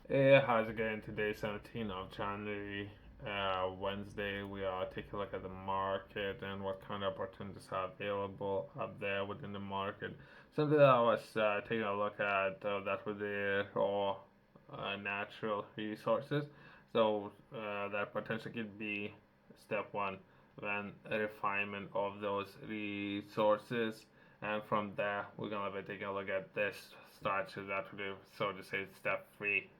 How's it going today, 17th of January, Wednesday? We are taking a look at the market and what kind of opportunities are available out there within the market. Something that I was taking a look at that were the raw natural resources. That potentially could be step one, then a refinement of those resources, and from there we're gonna be taking a look at this structure that would be, so to say, step three.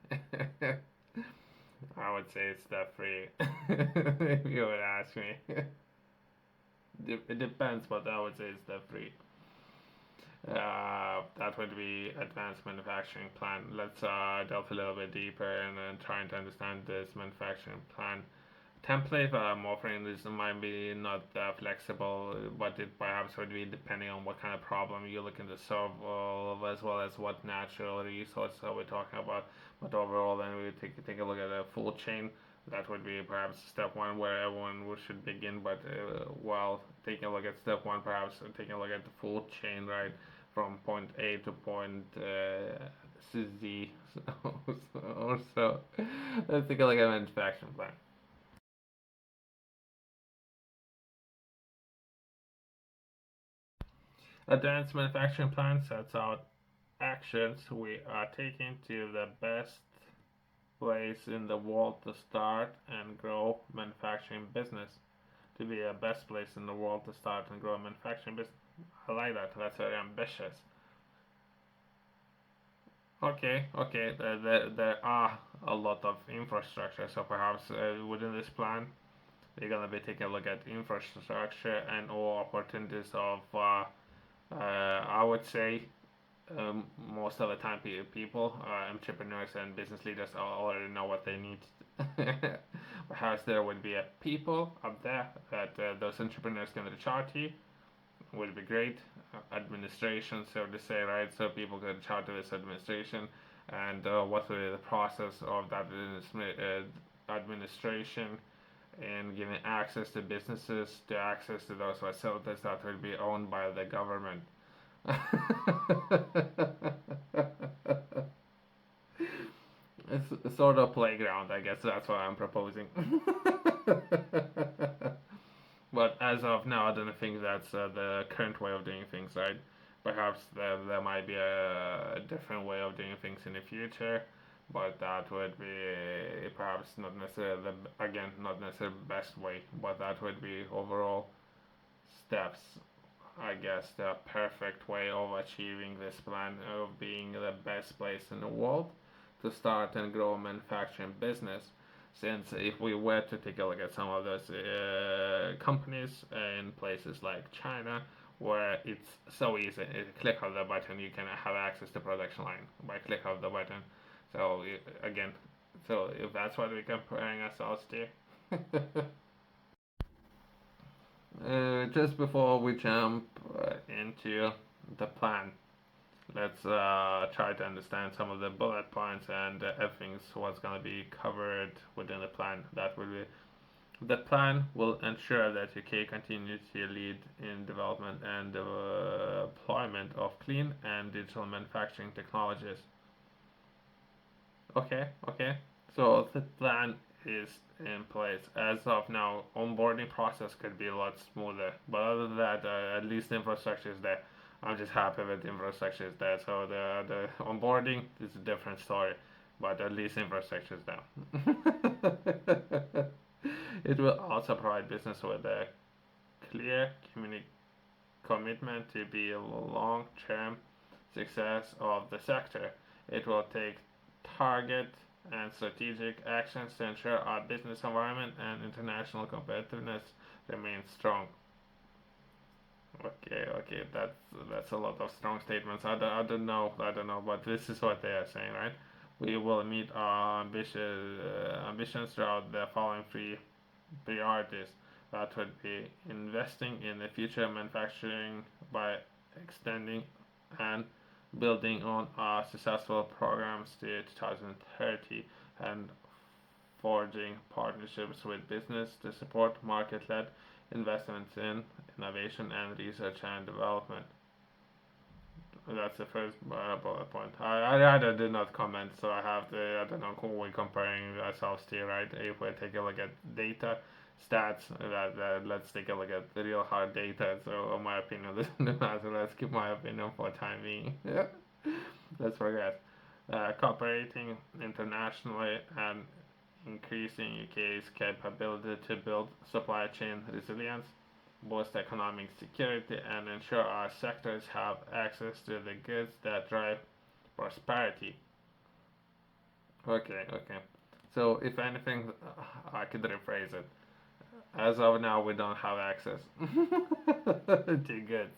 I would say it's step three if you would ask me. It depends, but I would say it's step three. That would be advanced manufacturing plan. Let's delve a little bit deeper and trying to understand this manufacturing plan template that I'm offering. This might be not flexible, but it perhaps would be depending on what kind of problem you're looking to solve, as well as what natural resources are we talking about. But overall, then we take a look at a full chain. That would be perhaps step one, where everyone should begin. But while taking a look at step one, perhaps taking a look at the full chain, right, from point A to point Z. So let's take a look at manufacturing plan. Advanced manufacturing plan sets out actions we are taking to the best place in the world to start and grow manufacturing business. To be a best place in the world to start and grow a manufacturing business. I like that. That's very ambitious. Okay. There are a lot of infrastructure, so perhaps within this plan, they're gonna be taking a look at infrastructure and all opportunities of, I would say, most of the time people, entrepreneurs and business leaders already know what they need. Perhaps there would be a people up there that those entrepreneurs can reach out to, would be great. Administration, so to say, right? So people can reach out to this administration, and what will be the process of that administration and giving access to businesses to access to those facilities that will be owned by the government. It's sort of playground, I guess that's what I'm proposing. But as of now, I don't think that's the current way of doing things, right? Perhaps there might be a different way of doing things in the future, but that would be perhaps not necessarily again, not necessarily the best way, but that would be overall steps, I guess, the perfect way of achieving this plan of being the best place in the world to start and grow a manufacturing business. Since if we were to take a look at some of those companies in places like China, where it's so easy, click of the button, you can have access to production line by click of the button. So again, so if that's what we're comparing ourselves to, just before we jump into the plan, let's try to understand some of the bullet points and everything's what's going to be covered within the plan. That will be the plan will ensure that UK continues to lead in development and deployment of clean and digital manufacturing technologies. Okay. So the plan is in place. As of now, onboarding process could be a lot smoother. But other than that, at least the infrastructure is there. I'm just happy with the infrastructure is there. So the onboarding is a different story. But at least infrastructure is there. It will also provide business with a clear commitment to be a long-term success of the sector. It will take target and strategic actions to ensure our business environment and international competitiveness remain strong. Okay, that's a lot of strong statements. I don't know, but this is what they are saying, right? We will meet our ambitions throughout the following three priorities. That would be investing in the future manufacturing by extending and building on our successful programs to 2030 and forging partnerships with business to support market-led investments in innovation and research and development. That's the first bullet point. I rather did not comment, so I have to, I don't know, who we're comparing ourselves to, right? If we take a look at data, stats, let's take a look at the real hard data. So, in my opinion, this doesn't matter. Let's keep my opinion for the time being. Yeah. Let's progress. Cooperating internationally and increasing UK's capability to build supply chain resilience, boost economic security, and ensure our sectors have access to the goods that drive prosperity. Okay, okay. So, if anything, I could rephrase it. As of now, we don't have access to goods.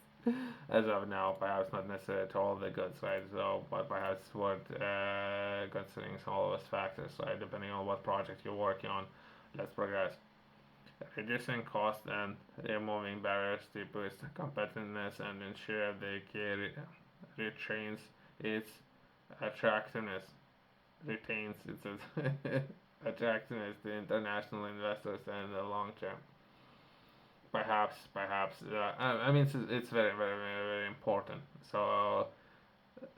As of now, perhaps not necessarily to all the goods, right? So, but perhaps what considering some of those factors, right? Depending on what project you're working on, let's progress. Reducing cost and removing barriers to boost competitiveness and ensure the key retains its attractiveness. Retains its attractiveness to international investors in the long term. Perhaps. I mean, it's very, very, very, very important. So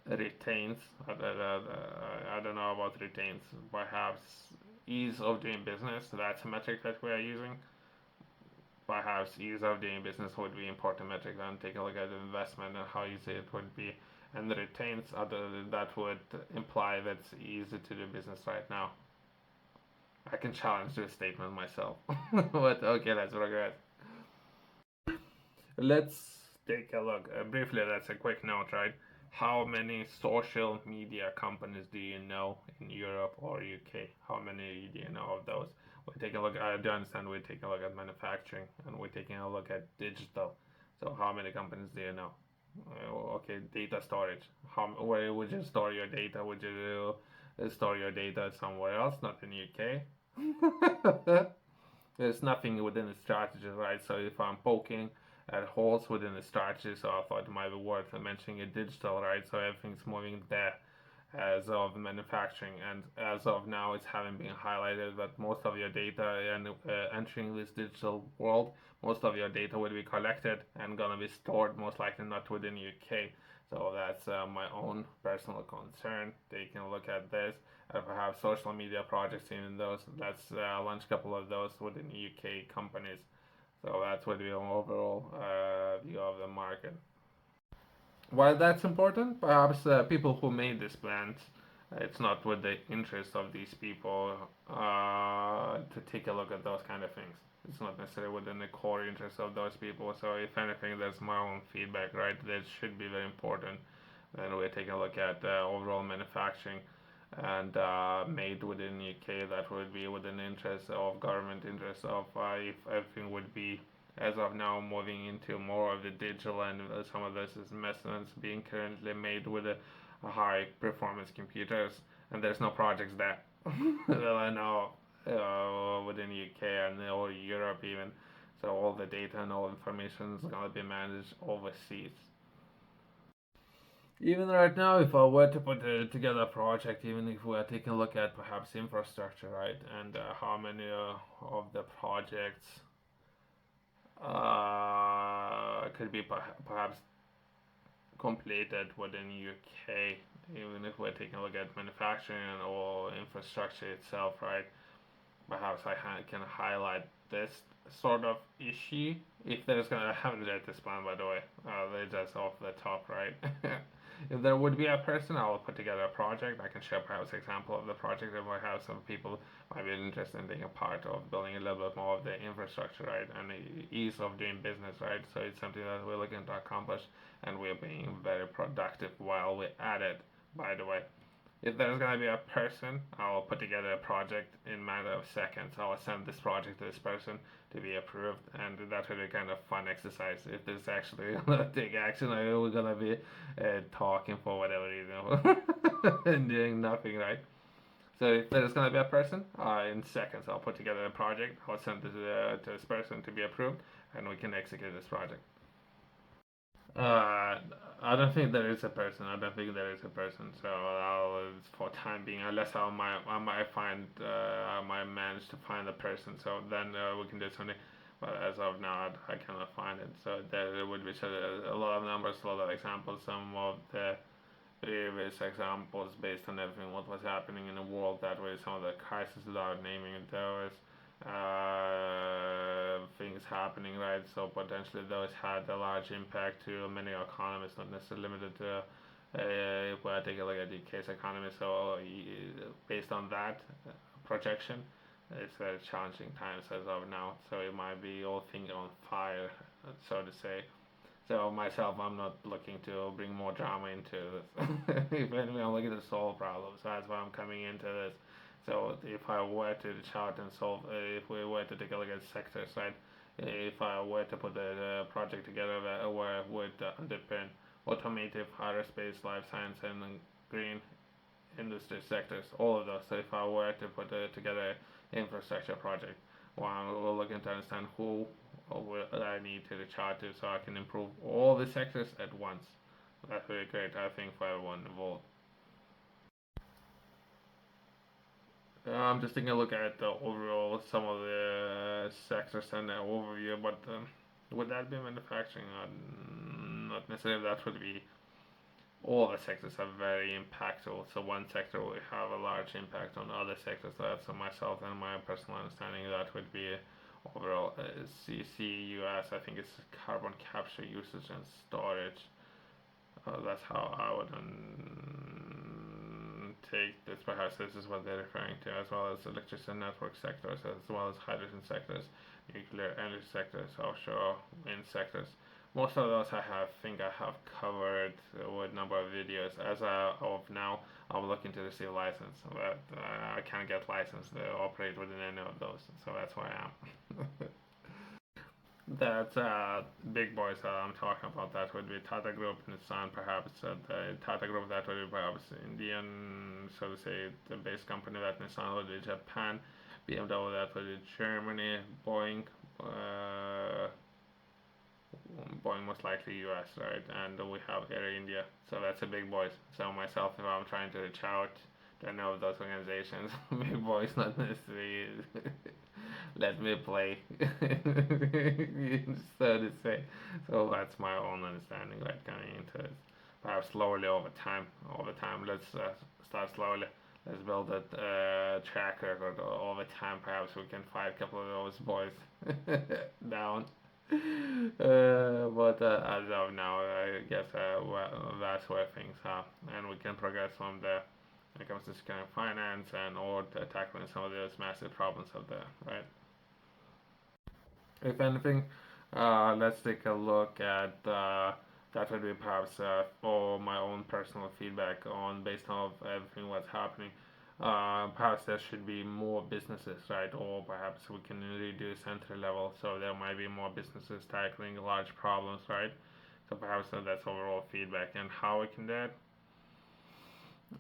retains. I don't know about retains. Perhaps ease of doing business. That's a metric that we are using. Perhaps ease of doing business would be important metric. Then take a look at the investment and how easy it would be. And the retains, that would imply that it's easy to do business right now. I can challenge this statement myself. But okay, let's progress. Let's take a look. Briefly, that's a quick note, right? How many social media companies do you know in Europe or UK? How many do you know of those? We take a look. I do understand. We take a look at manufacturing, and we're taking a look at digital. So, how many companies do you know? Okay, data storage. Where would you store your data? Would you store your data somewhere else, not in UK? There's nothing within the strategy, right? So if I'm poking at holes within the strategy, so I thought it might be worth mentioning it digital, right? So everything's moving there as of manufacturing, and as of now, it's having been highlighted that most of your data and entering this digital world, most of your data will be collected and gonna be stored most likely not within UK. So that's my own personal concern. Taking a look at this, perhaps social media projects, even those. Let's launch a couple of those within UK companies. So that's what the overall view of the market. While that's important, perhaps people who made these plans, it's not with the interest of these people to take a look at those kind of things. It's not necessarily within the core interest of those people. So if anything, that's my own feedback, right? That should be very important. Then we're taking a look at overall manufacturing and made within UK. That would be within the interest of government interest of if everything would be as of now moving into more of the digital, and some of this is investments being currently made with a high performance computers, and there's no projects there that I know within UK and or Europe even. So all the data and all information is going to be managed overseas. Even right now, if I were to put together a project, even if we are taking a look at perhaps infrastructure, right, and how many of the projects could be perhaps completed within UK, even if we're taking a look at manufacturing or infrastructure itself, right? Perhaps I can highlight this sort of issue. If there's gonna, I haven't read this plan by the way. They're just off the top, right? If there would be a person, I will put together a project. I can share perhaps an example of the project that might have some people might be interested in being a part of building a little bit more of the infrastructure, right? And the ease of doing business, right? So it's something that we're looking to accomplish, and we're being very productive while we're at it, by the way. If there's gonna be a person, I'll put together a project in a matter of seconds. I'll send this project to this person to be approved, and that will be kind of fun exercise. If this actually gonna take action, we're gonna be talking for whatever reason and doing nothing, right? So if there's gonna be a person, in seconds I'll put together a project. I'll send this to this person to be approved, and we can execute this project. Uh, I don't think there is a person. I don't think there is a person. So for time being, unless I might find, I might manage to find a person. So then we can do something. but as of now, I cannot find it. So there would be a lot of numbers, a lot of examples. Some of the previous examples based on everything what was happening in the world. That way, some of the crises without naming those things happening, right? So potentially those had a large impact to many economies, not necessarily limited to. If we take a look at the case economy, so based on that projection, it's very challenging times as of now. So it might be all things on fire, so to say. So myself, I'm not looking to bring more drama into this. If anything, I'm looking to solve problems. So that's why I'm coming into this. So if I were to chart and solve, if we were to take a look at sector side, if I were to put a project together where would underpin automotive, aerospace, life science, and green industry sectors, all of those. So if I were to put together infrastructure project, well, we're looking to understand who I need to reach out to so I can improve all the sectors at once. That's really great, I think, for everyone involved. I'm just taking a look at the overall some of the sectors and the overview, but would that be manufacturing? Not necessarily. That would be all the sectors are very impactful. So one sector will have a large impact on other sectors. So that's myself and my personal understanding. That would be overall CCUS. I think it's carbon capture, usage, and storage. That's how I would take this. Perhaps this is what they're referring to, as well as electricity network sectors, as well as hydrogen sectors, nuclear energy sectors, offshore wind sectors. Most of those think I have covered with a number of videos. As of now, I'm looking to receive license, but I can't get licensed to operate within any of those, so that's where I am. That's big boys I'm talking about. That would be Tata Group, Nissan, perhaps. The Tata Group, that would be perhaps Indian, so to say, the base company. That Nissan would be Japan, BMW, that would be Germany, Boeing, uh, Boeing most likely US, right? And we have Air India, so that's a big boys. So myself, if I'm trying to reach out to any of those organizations, big boys not necessarily let me play, so to say. So that's my own understanding, right, coming into it. Perhaps slowly over time, let's start slowly. Let's build a track record over time. Perhaps we can fight a couple of those boys down. But as of now, I guess that's where things are, and we can progress from there when it comes to securing finance and or tackling some of those massive problems out there, right? If anything, let's take a look at that would be perhaps for my own personal feedback on based on everything what's happening. Perhaps there should be more businesses, right? Or perhaps we can reduce entry level, so there might be more businesses tackling large problems, right? So perhaps that's overall feedback and how we can do it.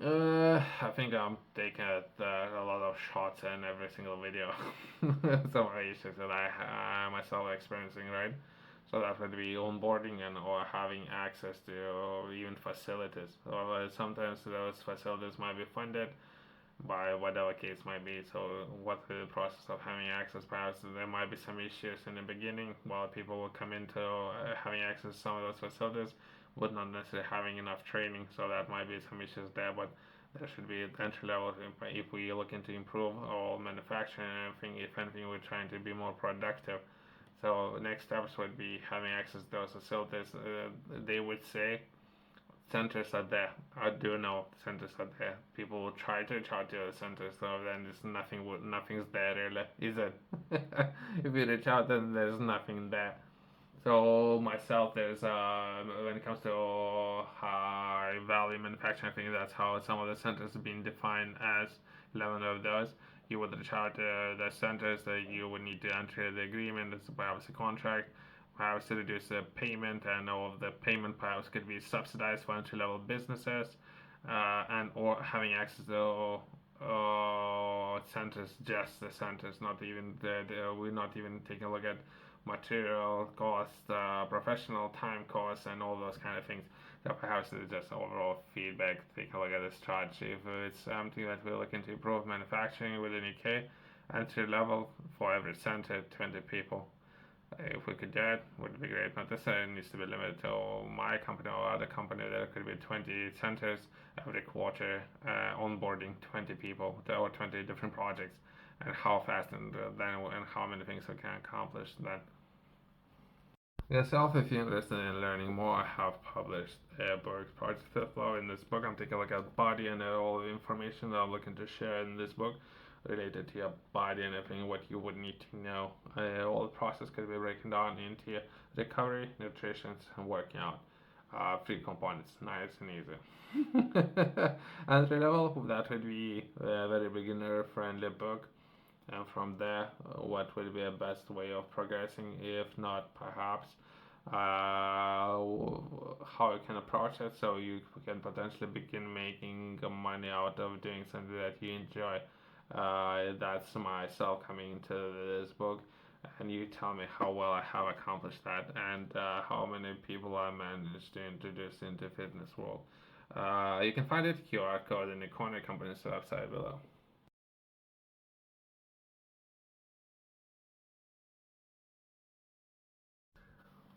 I think I'm taking a lot of shots in every single video. Some of the issues that I myself experiencing, right? So that would be onboarding and or having access to even facilities. So sometimes those facilities might be funded by whatever case might be. So what the process of having access, perhaps there might be some issues in the beginning while people will come into having access to some of those facilities with not necessarily having enough training. So that might be some issues there, but there should be entry level if we look into improve all manufacturing and everything. If anything, we're trying to be more productive. So next steps would be having access to those facilities. They would say centers are there. I do know centers are there. People will try to charge you the centers, so then there's nothing's there really, is it? If you reach out, then there's nothing there. So myself, there's when it comes to high value manufacturing, I think that's how some of the centers have been defined as 11 of those. You would reach out to the centers that you would need to enter the agreement, it's perhaps a contract, perhaps to reduce the payment, and all of the payment perhaps could be subsidized for entry level businesses, and or having access to centers, just the centers, not even we're not even taking a look at material costs, professional time costs, and all those kind of things. So perhaps it's just overall feedback. Take a look at this strategy. If it's something that we're looking to improve manufacturing within UK, entry level for every center, 20 people. If we could do it, would be great. Not necessarily needs to be limited to my company or other company. There could be 20 centers every quarter, onboarding 20 people or 20 different projects, and how fast and how many things we can accomplish then. Yourself, if you're interested in learning more, I have published books, Project Fifth Law. In this book, I'm taking a look at body and all the information that I'm looking to share in this book related to your body and everything, what you would need to know. All the process could be broken down into recovery, nutrition, and working out. Three components, nice and easy. Entry level, that would be a very beginner friendly book. And from there, what would be a best way of progressing? If not, perhaps how you can approach it so you can potentially begin making money out of doing something that you enjoy. That's myself coming into this book, and you tell me how well I have accomplished that and how many people I managed to introduce into fitness world. You can find it QR code in the corner company's website below.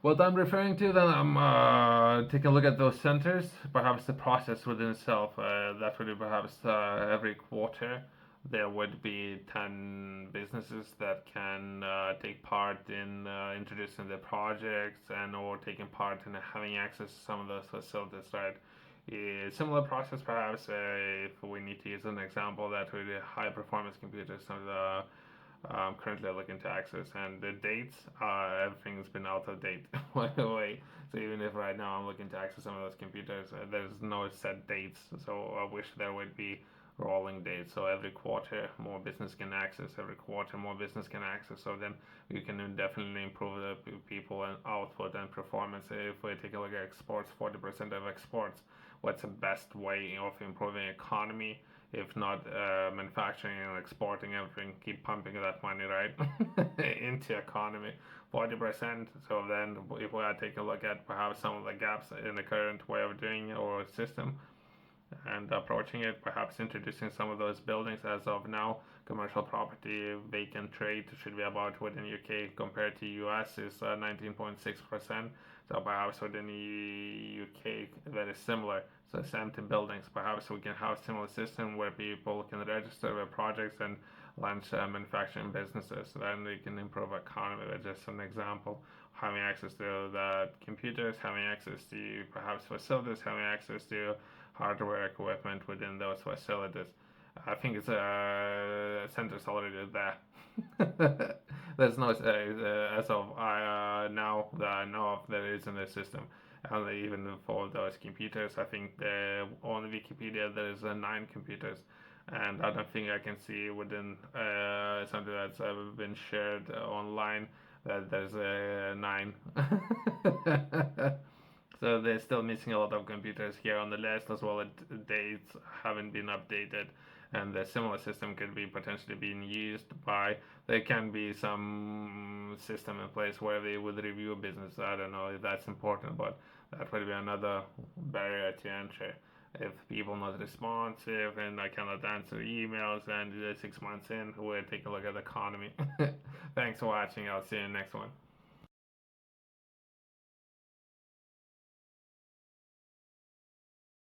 What I'm referring to, then I'm taking a look at those centers, perhaps the process within itself. That would be perhaps every quarter there would be 10 businesses that can take part in introducing their projects and or taking part in having access to some of those facilities, right? Similar process perhaps if we need to use an example that would be high performance computers, some of the currently looking to access, and the dates, everything's been out of date by the way. So even if right now I'm looking to access some of those computers, there's no set dates. So I wish there would be rolling dates. So every quarter, more business can access. Every quarter, more business can access. So then we can definitely improve the people and output and performance. If we take a look at exports, 40% of exports. What's the best way of improving economy? If not manufacturing and exporting everything, keep pumping that money right into economy, 40%. So then, if we are taking a look at perhaps some of the gaps in the current way of doing our system and approaching it, perhaps introducing some of those buildings as of now. Commercial property vacant rate should be about within UK compared to US is 19.6%. So perhaps within the UK very similar. So it's empty buildings. Perhaps we can have a similar system where people can register their projects and launch manufacturing businesses. Then we can improve economy. That's just an example. Having access to the computers, having access to perhaps facilities, having access to hardware equipment within those facilities. I think it's centers already there. There's no as of now that I know of there is in the system. And even for those computers, I think on Wikipedia there is 9 computers, and I don't think I can see within something that's ever been shared online that there's 9. So they're still missing a lot of computers here on the list, as well as dates haven't been updated, and the similar system could be potentially being used by. There can be some system in place where they would review business. I don't know if that's important, but that would be another barrier to entry. If people not responsive and I cannot answer emails, and 6 months in, we'll take a look at the economy. Thanks for watching. I'll see you in the next one.